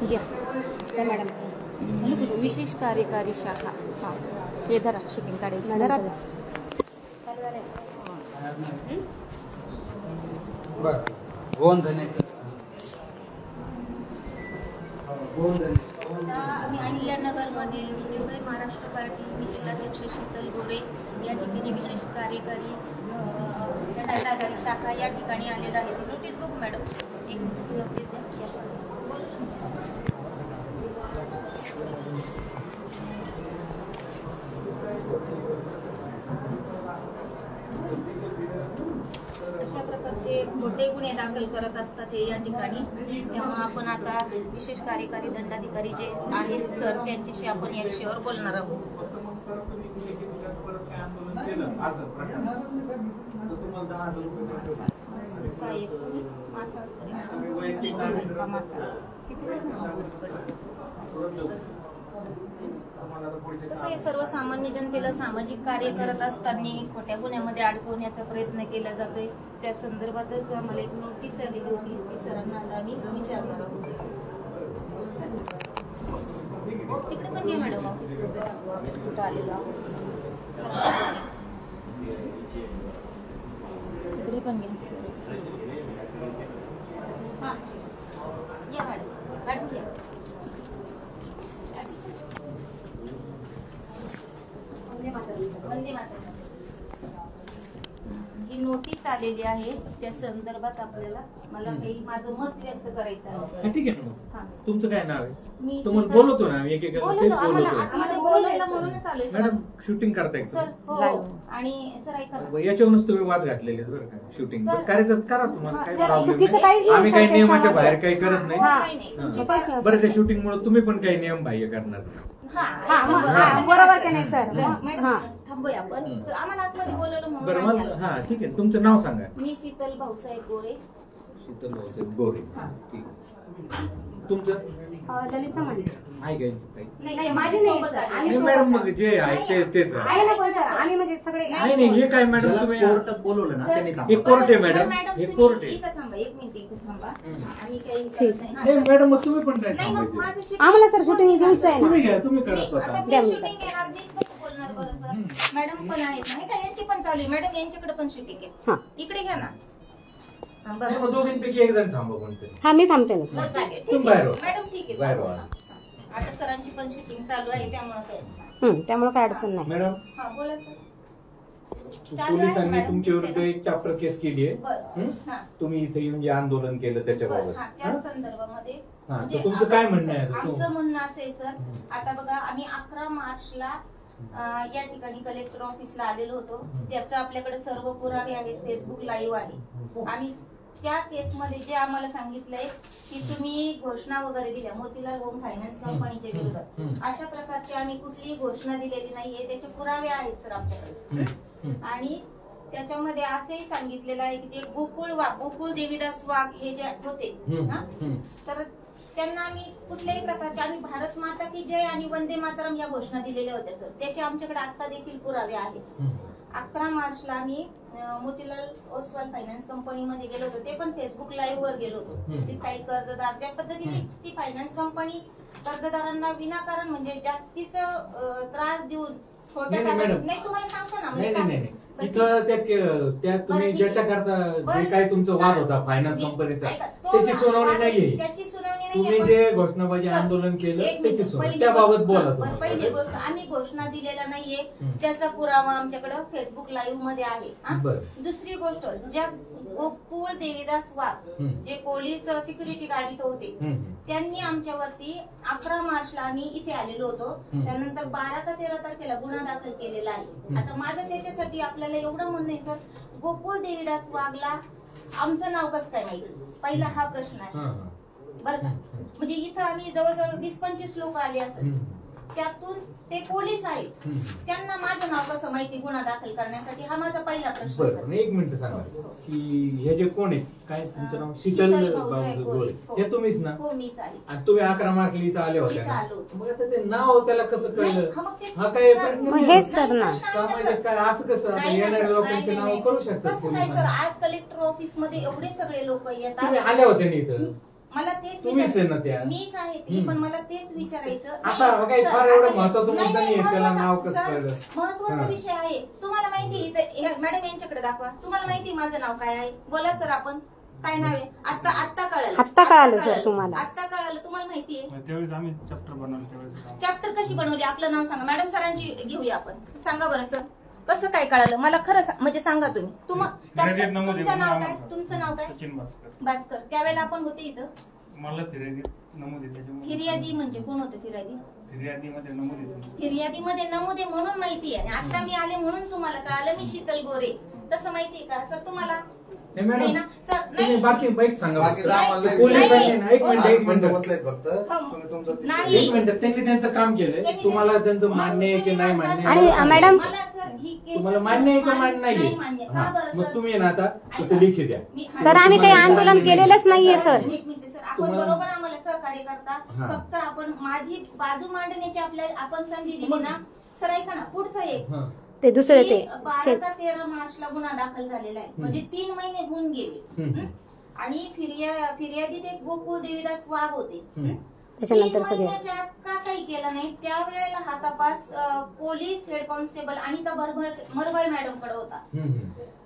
घ्या त्या मॅडम विशेष कार्यकारी शाखा। हां हे धरा शूटिंग काढायची धरा आम्ही अहिल्यानगरमधील पिंपळे महाराष्ट्र पार्टी मी जिल्हाध्यक्ष शीतल गोरे या ठिकाणी विशेष कार्यकारी शाखा या ठिकाणी आलेला आहे। नोटीस बघू मॅडम, एक नोटीस द्या। अशा प्रकारचे खोटे गुन्हे दाखल करत असतात हे या ठिकाणी, त्यामुळे आपण आता विशेष कार्यकारी दंडाधिकारी जे आहेत सर त्यांच्याशी आपण या विषयावर बोलणार आहोत। तसं सर्वसामान्य जनतेला सामाजिक कार्य करत असताना खोट्या गुन्ह्यामध्ये अडकवण्याचा प्रयत्न केला जातोय, त्या संदर्भातच आम्हाला एक नोटीस आलेली होती ती सरांना आम्ही विचारणार आहोत। तिकडे पण घे मॅडम ऑफिस वगैरे दाखवा कुठं आलेलो आहोत, तिकडे पण घ्या। हां या मॅडम काढून घ्या। वंदे मातरम ही नोटीस आलेली आहे, त्या संदर्भात आपल्याला मला काही माझं मत व्यक्त करायचं आहे। ठीक आहे ना, तुमचं काय नाव आहे? मी तुम्हाला बोलवतो ना आम्ही एक बोलायला म्हणूनच आलोय मॅडम। शूटिंग करताय सर हो, आणि सर ऐका याच्यावरूनच तुम्ही वाद घातलेले बरं का, शूटिंग करायचं करा, तुम्हाला काही प्रॉब्लेम चुकीचं नाही, काहीच नाही, आम्ही काही सर, नियमाच्या त्याच्यामध्ये. बाहेर काही करत नाही। बरं त्या शूटिंग मुळे तुम्ही पण काही नियम बाह्य करणार बरोबर का नाही सर? थांबूया आपण, आम्हाला आतमध्ये बोलवलं बरं म्हणून मला हा ठीक आहे, तुमचं नाव सांगा। मी शीतल भाऊसाहेब गोरे। शीतल भाऊसाहेब गोरे, ठीक आहे। तुमचं ललिता मांडे आहे काय? नाही माझी नाही सर, नाही मॅडम, मग जे आहे तेच आहे। आहे ना पण सर, आम्ही म्हणजे सगळे नाही नाही हे काय मॅडम, तुम्ही कोर्टात बोलवलं ना त्यांनी हे कोर्ट आहे मॅडम, हे कोर्ट आहे। इथं थांबा, एक मिनिट इथं थांबा, आम्ही काही ठीक. नाही नाही मॅडम, मग तुम्ही पण काय नाही, मग थांबायचं? माझं shooting- आम्हाला सर शूटिंग घ्यायचं आहे तुम्ही ना। घ्या, तुम्ही करा स्वतः। आता मी shooting घेणार, मीच कसं बोलणार बरं सर? मॅडम पण आहेत नाही का, यांची पण चालू आहे मॅडम, यांच्याकडे पण शूटिंग आहे, इकडे घ्या ना। नाही, मग दोघींपैकी एक जण थांबा कोणतरी। हा मी थांबते ना सर। तुम्ही बाहेर व्हा. मॅडम ठीक आहे, बाहेर चालू व्हा. आहे. आता सरांची पण शूटिंग चालू आहे, त्यामुळे काय त्यामुळे काय अडचण नाही। मॅडम हा बोला सर। पोलिसांनी तुमच्या विरुद्ध एक चॅप्टर केस केली आहे, बरं हा तुम्ही इथे येऊन जे आंदोलन केलं त्याच्याबाबत, बरं, हा, त्या संदर्भामध्ये हा, म्हणजे तर तुमचं काय म्हणणं आहे? आमचं म्हणणं असं आहे सर, आता बघा आम्ही 11 मार्चला या ठिकाणी कलेक्टर ऑफिसला आलेलो होतो, त्याचं आपल्याकडे सर्व पुरावे आहेत, फेसबुक लाईव्ह आहे। आम्ही त्या केसमध्ये जे आम्हाला सांगितलंय की तुम्ही घोषणा वगैरे दिल्या मोतीलाल होम फायनान्स कंपनीच्या विरोधात, अशा प्रकारची आम्ही कुठलीही घोषणा दिलेली नाहीये, त्याचे पुरावे आहेत सर आमच्याकडे। आणि त्याच्यामध्ये असंही सांगितलेलं आहे की ते गोकुळ देवीदास वाघ हे जे होते ना, तर त्यांना आम्ही कुठल्याही प्रकारचे आम्ही भारत माता की जय आणि वंदे मातरम या घोषणा दिलेल्या होत्या सर, त्याचे आमच्याकडे आता देखील पुरावे आहेत। 11 मार्चला आम्ही मोतीलाल ओसवाल फायनान्स कंपनीमध्ये गेलो होतो, ते पण फेसबुक लाईव्ह वर गेलो होतो। ते काही कर्जदार ज्या पद्धतीने ती फायनान्स कंपनी कर्जदारांना विनाकारण म्हणजे जास्तीचं त्रास देऊन खोट्या नाही तुम्हाला सांगतो ना नाही इथं त्या तुम्ही ज्याच्या करता जे काय तुमचा वाद होता फायनान्स कंपनीचा, त्याची सुनावणी नाहीये, त्याची सुनावणी तुम्ही जे घोषणाबाजी आंदोलन केलं त्याची सुनावणी, त्याबाबत बोला। पहिली गोष्ट आम्ही घोषणा दिलेला नाहीये, त्याचा पुरावा आमच्याकडे फेसबुक लाईव्ह मध्ये आहे। दुसरी गोष्ट, ज्या गोकुळ देवीदास वाघ जे पोलीस सिक्युरिटी गाडीत होते, त्यांनी आमच्यावरती 11 मार्चला आम्ही इथे आलेलो होतो, त्यानंतर 12 का 13 तारखेला गुन्हा दाखल केलेला आहे। आता माझं त्याच्यासाठी आपल्याला एवढं म्हणणं आहे सर, गोकुळ देवीदास वाघला आमचं नाव कसं काय माहिती, पहिला हा प्रश्न आहे बरं का। म्हणजे इथं आम्ही जवळजवळ 20-25 लोक आले असं, त्यातून ते पोलीस आहेत, त्यांना माझं नाव कसं माहिती गुन्हा दाखल करण्यासाठी, हा माझा पहिला प्रश्न। बरं, एक मिनिट सांगा की हे जे कोण आहे, काय तुमचं नाव? शीतल गोरे, हे तुम्हीच ना? हो मीच आहे। आणि तुम्ही 11 मार्चला इथं आले होते ना, मग आता ते नाव त्याला कसं कळलं? हा काय हेच सर ना सामाजिक काय असं कसं येणाऱ्या लोकांचे नाव करू शकतात कसं काय सर? आज कलेक्टर ऑफिस मध्ये एवढे सगळे लोक येतात, तुम्ही आले होते ना इथं? मला तेच तुम्हीच आहे ना त्या. मीच आहे ती, पण मला तेच विचारायचं. आता काही फार एवढं महत्वाचं मुद्दा नाही, त्याला नाव कसं सर, कळलं? महत्वाचा विषय आहे. तुम्हाला माहिती मॅडम यांच्याकडे दाखवा. तुम्हाला माहिती माझं नाव काय आहे? बोला सर, आपण काय नाव आहे? आत्ता कळालं सर तुम्हाला. आत्ता कळालं. तुम्हाला माहिती आहे त्यावेळेस आम्ही चॅप्टर बनवलं. चॅप्टर कशी बनवली? आपलं नाव सांगा. मॅडम सरांची घेऊया आपण. सांगा बरं सर, कसं काय कळालं मला? खरं म्हणजे सांगा तुम्ही. तुमचं नाव काय? सचिन बाजकर. त्यावेळेला आपण होते इथं. मला फिर्यादी नमूद आहे त्याच्यामुळे. फिर्यादी म्हणजे कोण होते? फिर्यादीमध्ये नमूद आहे. फिर्यादीमध्ये नमूद आहे म्हणून माहिती आहे. आता मी आले म्हणून तुम्हाला कळालं मी शीतल गोरे. तसं माहितीये का सर तुम्हाला? नाही मॅडम, नाही ना सर. तुम्ही नाही बाकी बाईक सांगा. बाकी आम्हाला पोलिसांनी ना, एक मिनिट बसलेत फक्त. तुम्ही तुमचं नाही. एक मिनिट, त्यांनी त्यांचं काम केलंय. तुम्हाला त्यांचं मान्य आहे की नाही मान्य आणि आहे? मॅडम, मला सर ही केस तुम्हाला मान्य आहे का मान्य नाही नाहीये? मान्य. हा, का बरं मग सर? तुम्ही ना आता तसं लिखी द्या. सर आम्ही काही आंदोलन केलेलंच नाहीये सर. एक मिनिट सर, आपण बरोबर आम्हाला सहकार्य करता. हा. फक्त आपण माझी बाजू मांडण्याची आपण संधी दिली ना सर. ऐका ना, पुढचं एक हा. ते दुसरे ते 12 का 13 मार्चला गुन्हा दाखल झालेला आहे. म्हणजे 3 महिने होऊन गेले. हम्म. आणि फिर्यादी ते गोकुळ देवीदास वाघ होते. त्याच्यानंतर 3 सगळे महिन्याच्या आत का काही केलं नाही? त्यावेळेला हा तपास police head constable Anita Marbal madam कडे होता.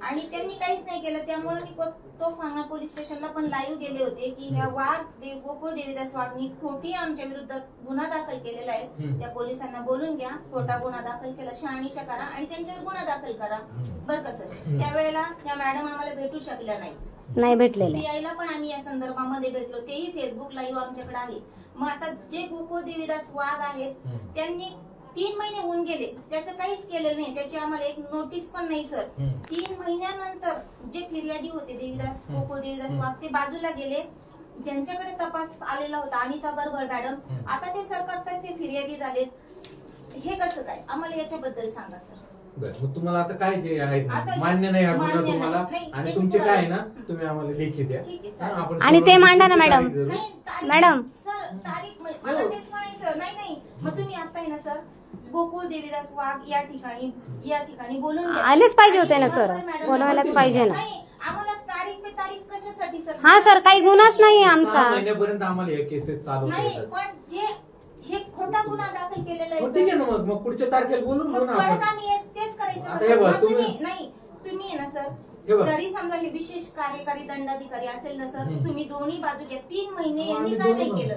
आणि त्यांनी काहीच नाही केलं. त्यामुळे मी तोफखाना पोलीस स्टेशनला पण लाईव्ह गेले होते की ह्या गोकुळ देवीदास वाघनी खोटी आमच्या विरुद्ध गुन्हा दाखल केलेला आहे. त्या पोलिसांना बोलून घ्या, खोटा गुन्हा दाखल केला, शहानिशा करा आणि त्यांच्यावर गुन्हा दाखल करा. बरं का सर? त्यावेळेला त्या मॅडम आम्हाला भेटू शकल्या नाही भेटलेले. पीआयला पण आम्ही या संदर्भामध्ये भेटलो. तेही फेसबुक लाईव्ह आमच्याकडे आहे. मग आता जे गोकुळ देवीदास वाघ आहेत त्यांनी 3 महिने होऊन गेले, त्याचं काहीच केलं नाही. त्याची आम्हाला एक नोटीस पण नाही सर. 3 महिन्यानंतर जे फिर्यादी होते गोकुळ देवीदास वाघ ते बाजूला गेले. ज्यांच्याकडे तपास आलेला होता अनिता बरबळ मॅडम, आता ते सरकारतर्फे फिर्यादी झालेत. हे कसं काय? आम्हाला याच्याबद्दल सांगा सर. बरं, मग तुम्हाला आता काय जे आहेत ना, आता मान्य नाही हा गुन्हा मान्य तुम्हाला नाही. आणि तुमचे काय आहे ना, तुम्ही आम्हाला लेखी द्या. ठीक आहे, हा, चालेल. आपण आणि ते मांडा ना, मॅडम. तारीख धरू. नाही, तारीख- मॅडम. सर तारीख मला तेच म्हणायचं. नाही मग तुम्ही आता आहे ना सर गोकुळ देवीदास वाघ या ठिकाणी बोलून घ्या. आलेच पाहिजे होते ना सर, मॅडम, बोलवायलाच पाहिजे ना. नाही, आम्हाला तारीख पे तारीख कशासाठी सर? हा सर, काही गुन्हाच नाही 6 आमचा. महिन्यापर्यंत आम्हाला हे केसेस चालू नाही, होतात. पण जे हे खोटा गुन्हा दाखल केलेला आहे मग ठीक आहे सर. ना, मग पुढच्या तारखेला बोलून घेऊ मग ना परत आपण. आम्ही तेच करायचं आता का हे सर? बघा, मग तुम्ही- तुम्ही आहे ना सर, हे बघा. जरी समजा हे विशेष कार्यकारी दंडाधिकारी असेल ना सर, तुम्ही दोन्ही बाजू घ्या. 3 महिने यांनी आम्ही का दोन्ही नाही पण. केलं?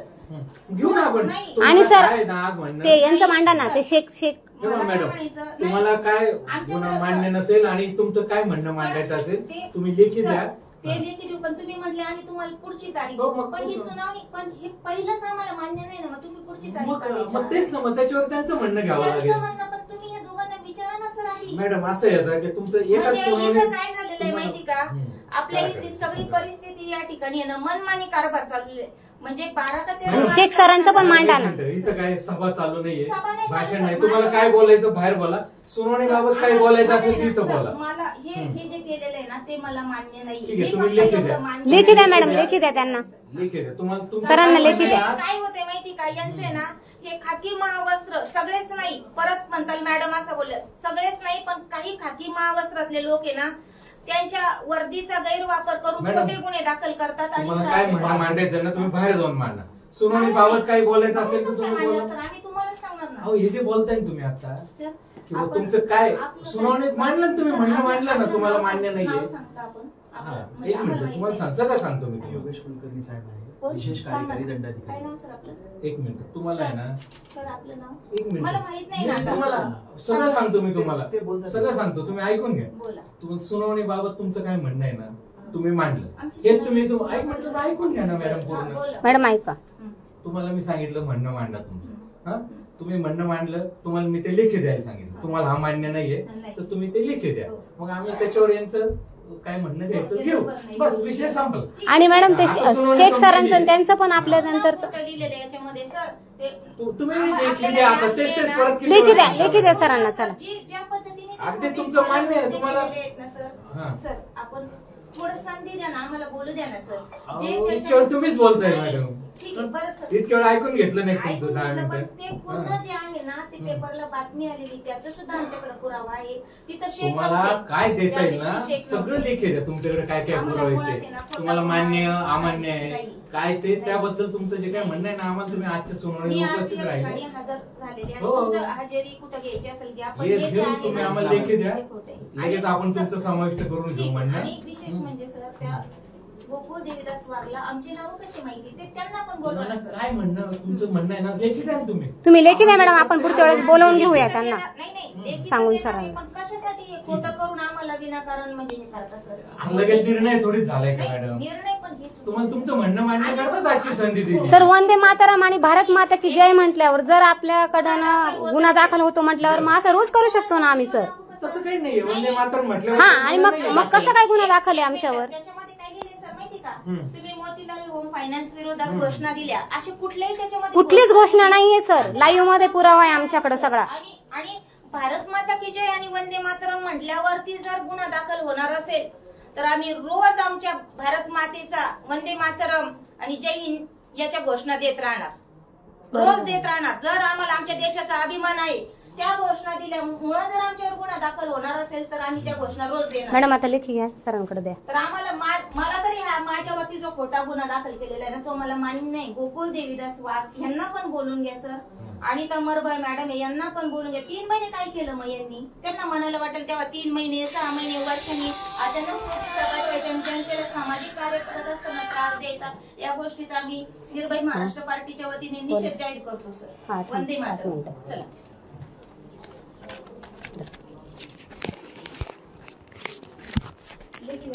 घेऊ ना आपण. नाही. तुम्हाला आणि सर, काय आहे ना आज म्हणणं? ते यांचं मांडा ना, ते शेख हे बघा मला काय मॅडम, म्हणायचं? तुम्हाला काय आमच्याकडे गुन्हा सर- मान्य नसेल आणि तुमचं काय म्हणणं मांडायचं असेल ते- तुम्ही लेखी सर, द्या. ते लेखी देऊ, पण तुम्ही म्हटले आम्ही तुम्हाला पुढची तारीख हो, देऊ. मग पण ही पुढचं. सुनावणी पण हे पहिलंच आम्हाला मान्य नाही ना. मग तुम्ही पुढची तारीख का मग देता? तेच ना, मग त्याच्यावर त्यांचं म्हणणं घ्यावं त्यांचं लागेल. म्हणणं, पण तुम्ही या दोघांना विचारा ना सर आधी. मॅडम असं येतं की तुमचं एकाच म्हणजे इथं सुनावणीत काय झालेलं आहे माहिती का? आपल्या काय इथली करायचं? सगळी परिस्थिती या ठिकाणी आहे ना मनमानी कारभार चालू आहे. म्हणजे 12 का 13 मॅडम, शेख सरांचं पण मांडा ना. इथं काय सभा चालू नाहीये, सभा नाही भाषण चालू, नाही. सर. तुम्हाला काय बोलायचं बाहेर बोला. सुनावणीबाबत काय बोलायचं असेल तिथं सर, बोला. मला हे जे केलेलं आहे ना ते मला मान्य नाही. ठीक आहे, मी तुम्ही फक्त लेखी एवढं द्या. मान्य लेखी द्या नाही. मॅडम, लेखी द्या त्यांना. लेखी द्या. तुम्हाला तुमचं सरांना काय लेखी द्या. म्हणणं आहे? काय होते माहिती का? यांचे ना हे खाकी महावस्त्र सगळेच नाही, परत म्हणताल मॅडम असं बोलल्या, सगळेच नाही पण काही खाकी महावस्त्रातले लोक आहे ना त्यांच्या वर्दीचा गैरवापर करून मॅडम, खोटे गुन्हे दाखल करतात आणि तुम्हाला काय म्हणणं मांडायचं ना तुम्ही बाहेर जाऊन मांडा. सुनावणीबाबत काही बोलायचं असेल तर तुम्ही बोला. सर, आम्ही तुम्हालाच सांगणार ना अहो हे जे बोलताय ना तुम्ही आता सर. किंवा आपण- तुमचं काय आपलं सुनावणीत काय- मांडलं ना तुम्ही, सर, म्हणणं आपलं- मांडलं ना, आपलं तुम्हाला नाव मान्य सांग- नाहीये. नाव सांगता आपण. हा, आपलं- म्हणजे एक आम्हाला मिनिट माहित तुम्हाला नाही. सगळं सांगतो मी तुम्हाला. योगेश कुलकर्णी साहेब आहे, कोण? विशेष कार्यकारी काय दंडाधिकारी. नाव सर आपलं? एक मिनिट तुम्हाला आहे ना, सर आपलं नाव एक मिनिट मला माहित नाही ना मी आता. तुम्हाला सगळं सांगतो मी तुम्हाला. ते बोलतात. सगळं सांगतो, तुम्ही ऐकून घ्या. बोला. तुम्हाला सुनावणीबाबत तुमचं काय म्हणणं आहे ना तुम्ही मांडलं. आमची हेच तुम्ही सुनावणी- एक मिनिट तुम्ही ऐकून घ्या ना मॅडम हा, पूर्ण. बोला. मॅडम ऐका. हं. तुम्हाला मी सांगितलं म्हणणं मांडा तुमचं. हा तुम्ही म्हणणं मांडलं, तुम्हाला मी ते लेखी द्यायला सांगितलं. तुम्हाला हा मान्य नाहीये नाही. तर तुम्ही ते लेखी द्या. हो. मग आम्ही त्याच्यावर यांचं काय म्हणणं घ्यायचं घेऊ. बस विषय संपला. आणि मॅडम ते आता सुनावणी शेख संपली. सरांचं आणि त्यांचं पण आपल्या नंतर खोटं लिहिलेलं आहे याच्यामध्ये सर. ते तुम्ही आपल्याला लेखी द्या आता. आपल्याला तेच तेच परत लेखी द्या, लेखी द्या सरांना. चला ज्या पद्धतीने ते अगदी खोटे तुमचं मान्य आहे, खोटे तुम्हाला- केलेले आहेत ना सर. हा. सर आपण थोडं संधी द्या ना, आम्हाला बोलू द्या ना सर. अहो, त्याच्या- इतक्या वेळ तुम्हीच बोलताय नाही, मॅडम. ठीक आहे बरं सर. इतक्या वेळ ऐकून घेतलं नाही ऐकून तुमचं 10 घेतलं, पण मिनिटं. ते पूर्ण जे आहे ना ती पेपरला बातमी आलेली त्याचा सुद्धा आमच्याकडे पुरावा आहे. तिथं शेक तुम्हाला नव्हते. काय देता येईल त्या ना दिवशी शेक सगळं नव्हते. लेखी द्या तुमच्याकडे काय काय आम्हाला पुरावे मुळात ते आहे ना, खोटा तुम्हाला पुरावा मान्य नाही. अमान्य आहे नाही. काय ते नाही. त्याबद्दल तुमचं जे काय म्हणणं आहे ना आम्हाला तुम्ही आजच्या मी सुनावणीला आज उपस्थित या ठिकाणी राहिले हजर झालेले आणि हो. तुमचं हजेरी कुठं घ्यायची असेल घ्या पण येस हे जे घेऊन आहे तुम्ही ना, आम्हाला लेखी द्या हे खोटं आहे. लगेच आणि आपण सग- तुमचं समाविष्ट करून घेऊ ठीक आहे. म्हणणं आणि विशेष म्हणजे सर त्या गोकुळ देवीदास वाघला आमची नावं कशी माहिती ते त्यांना पण बोलवा तुम्हाला ना, सर. काय म्हणणं तुमचं म्हणणं आहे ना लेखी द्या ना तुम्ही तुम्ही लेखी द्या मॅडम, आपण पुढच्या वेळेस बोलवून घेऊया त्यांना. नाही नाही लेखी सांगून तर देणार सरांना. आहे, पण कशासाठी हे खोटं करून आम्हाला विनाकारण म्हणजे हे करता सर. लगेच निर्णय थोडीच झालाय का नाही, मॅडम निर्णय पण हे तुम्हाला तुमचं म्हणणं मान्य करताच आजची संधी दिली सर वंदे मातरम आणि भारत माता की जय म्हटल्यावर जर आपल्याकडनं गुन्हा दाखल होतो म्हटल्यावर मग असं रोज करू शकतो ना आम्ही सर. तसं काही नाहीये वंदे मातरम म्हटलं हा आणि मग कसं काय गुन्हा दाखल आहे आमच्यावर? त्याच्यामध्ये काय लिहिलंय सर माहिती का हम्म. तुम्ही मोतीलाल होम फायनान्स विरोधात घोषणा दिल्या असे कुठल्याही त्याच्यामध्ये कुठलीच घोषणा नाहीये सर, लाईव्ह मध्ये पुरावा आहे आमच्याकडे सगळा. आणि आणि भारत माता की जय आणि वंदे मातरम म्हटल्यावरती जर गुन्हा दाखल होणार असेल तर आम्ही रोज आमच्या भारत मातेचा वंदे मातरम आणि जय हिंद याच्या घोषणा देत राहणार, रोज देत राहणार. जर आम्हाला आमच्या देशाचा अभिमान आहे त्या घोषणा दिल्यामुळे जर आमच्यावर गुन्हा दाखल होणार असेल तर आम्ही त्या घोषणा रोज देणार. मॅडम आता लेखी घ्या सरांकडे द्या. तर आम्हाला मला तरी माझ्यावरती जो खोटा गुन्हा दाखल केलेला आहे ना तो मला मान्य नाही. गोकुळ देवीदास वाघ यांना पण बोलून घ्या सर आणि मरबाई मॅडम यांना पण बोलून घ्या. 3 महिने काय केलं मग यांनी? त्यांना म्हणायला वाटेल तेव्हा 3 महिने 6 महिने वर्षांनी अचानक जनतेला सामाजिक कार्य करत असताना त्रास द्यायचा या गोष्टीचा आम्ही निर्भय महाराष्ट्र पार्टीच्या वतीने निषेध जाहीर करतो हा, सर. ठीक. वंदे 5 मातरम. मिनिटं. चला लेखी